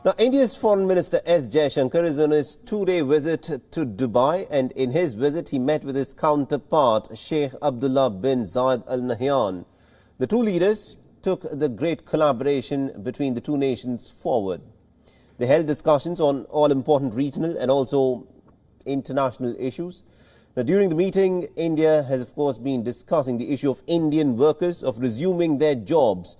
Now, India's Foreign Minister S. Jaishankar is on his two-day visit to Dubai, and in his visit he met with his counterpart Sheikh Abdullah bin Zayed Al Nahyan. The two leaders took the great collaboration between the two nations forward. They held discussions on all important regional and also international issues. Now, during the meeting, India has of course been discussing the issue of Indian workers of resuming their jobs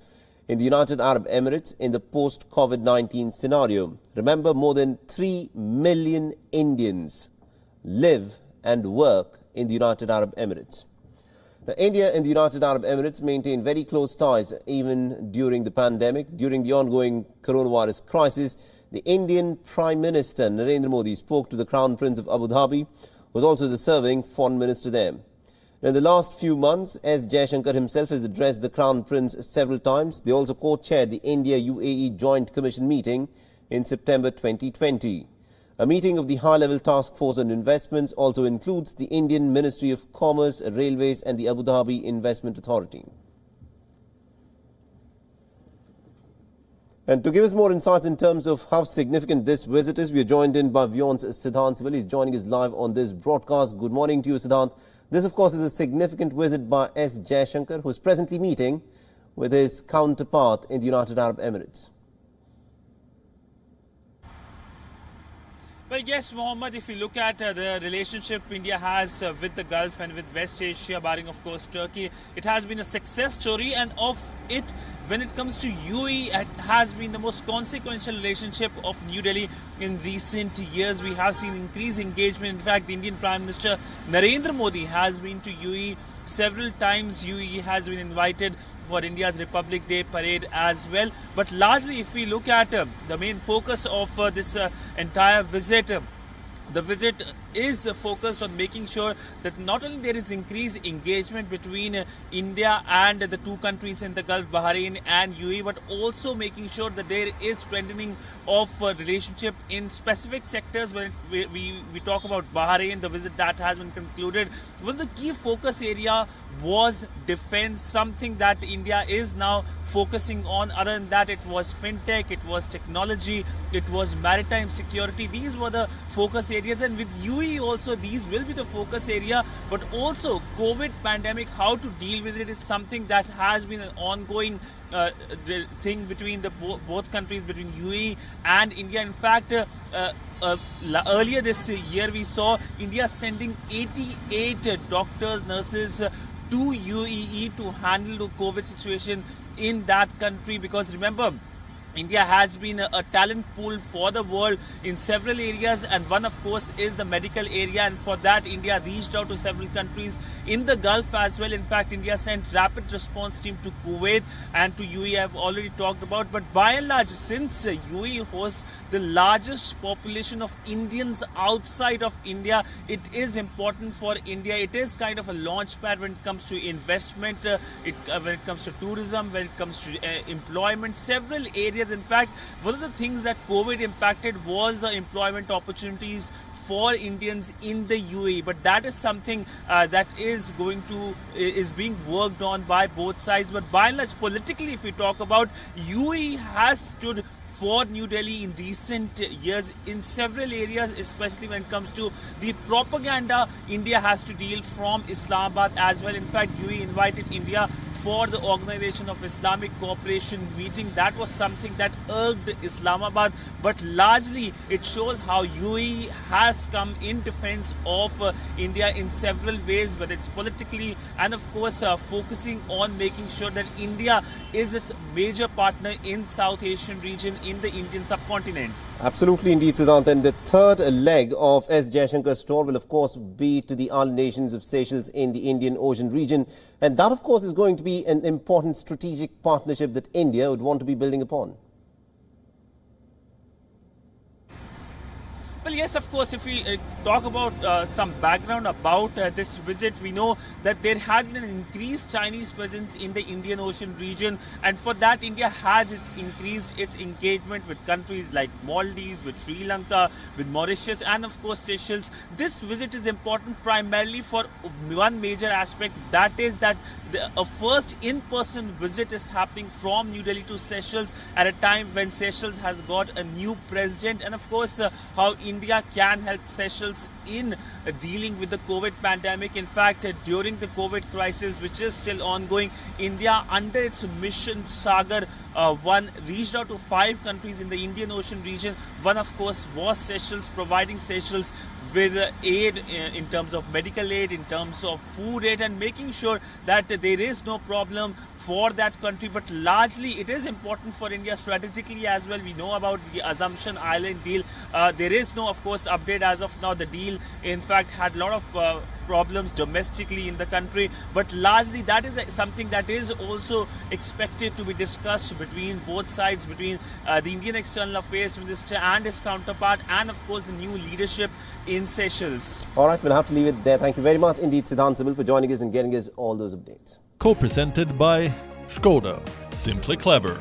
in the United Arab Emirates in the post-COVID-19 scenario. Remember, more than 3 million Indians live and work in the United Arab Emirates. Now, India and the United Arab Emirates maintain very close ties even during the pandemic. During the ongoing coronavirus crisis, the Indian Prime Minister Narendra Modi spoke to the Crown Prince of Abu Dhabi, who was also the serving foreign minister there. In the last few months, S. Jaishankar himself has addressed the Crown Prince several times. They also co-chaired the India-UAE Joint Commission meeting in September 2020. A meeting of the high-level task force on investments also includes the Indian Ministry of Commerce, Railways and the Abu Dhabi Investment Authority. And to give us more insights in terms of how significant this visit is, we are joined in by WION's Siddhant Civil. He's joining us live on this broadcast. Good morning to you, Siddhant. This, of course, is a significant visit by S. Jaishankar, who is presently meeting with his counterpart in the United Arab Emirates. Well, yes, Mohammed, if you look at the relationship India has with the Gulf and with West Asia, barring, of course, Turkey, it has been a success story. And of it, when it comes to UAE, it has been the most consequential relationship of New Delhi in recent years. We have seen increased engagement. In fact, the Indian Prime Minister Narendra Modi has been to UAE several times. UAE has been invited for India's Republic Day parade as well. But largely, if we look at the main focus of this entire visit, the visit is focused on making sure that not only there is increased engagement between India and the two countries in the Gulf, Bahrain and UAE, but also making sure that there is strengthening of relationship in specific sectors. When we talk about Bahrain, the visit that has been concluded, one of the key focus area was defense, something that India is now focusing on. Other than that, it was fintech, it was technology, it was maritime security. These were the focus areas, and with UAE also these will be the focus area. But also COVID pandemic, how to deal with it is something that has been an ongoing thing between the both countries, between UAE and India. In fact, earlier this year we saw India sending 88 doctors, nurses to UAE to handle the COVID situation in that country, because remember, India has been a talent pool for the world in several areas, and one of course is the medical area, and for that India reached out to several countries in the Gulf as well. In fact, India sent rapid response team to Kuwait and to UAE. I've already talked about, but by and large, since UAE hosts the largest population of Indians outside of India, it is important for India. It is kind of a launch pad when it comes to investment, when it comes to tourism, when it comes to employment, several areas. In fact, one of the things that COVID impacted was the employment opportunities for Indians in the UAE, but that is something that is being worked on by both sides. But by and large, politically, if we talk about, UAE has stood for New Delhi in recent years in several areas, especially when it comes to the propaganda India has to deal from Islamabad as well. In fact, UAE invited India for the Organization of Islamic Cooperation meeting. That was something that irked Islamabad, but largely it shows how UAE has come in defense of India in several ways, whether it's politically and of course focusing on making sure that India is a major partner in South Asian region, in the Indian subcontinent. Absolutely indeed, Siddhant. And the third leg of S. Jaishankar's tour will, of course, be to the island nations of Seychelles in the Indian Ocean region. And that, of course, is going to be an important strategic partnership that India would want to be building upon. Well, yes, of course, if we talk about some background about this visit, we know that there has been an increased Chinese presence in the Indian Ocean region, and for that India has increased its engagement with countries like Maldives, with Sri Lanka, with Mauritius, and of course Seychelles. This visit is important primarily for one major aspect, that is that a first in-person visit is happening from New Delhi to Seychelles at a time when Seychelles has got a new president, and of course how India can help Seychelles in dealing with the COVID pandemic. In fact, during the COVID crisis, which is still ongoing, India, under its mission Sagar 1, reached out to 5 countries in the Indian Ocean region. One, of course, was Seychelles, providing Seychelles with aid in terms of medical aid, in terms of food aid, and making sure that there is no problem for that country. But largely, it is important for India strategically as well. We know about the Assumption Island deal. There is no, of course, update as of now. The deal, in fact, had a lot of problems domestically in the country, but largely that is something that is also expected to be discussed between both sides, between the Indian External Affairs Minister and his counterpart, and of course the new leadership in Seychelles. All right, we'll have to leave it there. Thank you very much indeed, Siddhant Sibil, for joining us and getting us all those updates. Co-presented by Skoda. Simply clever.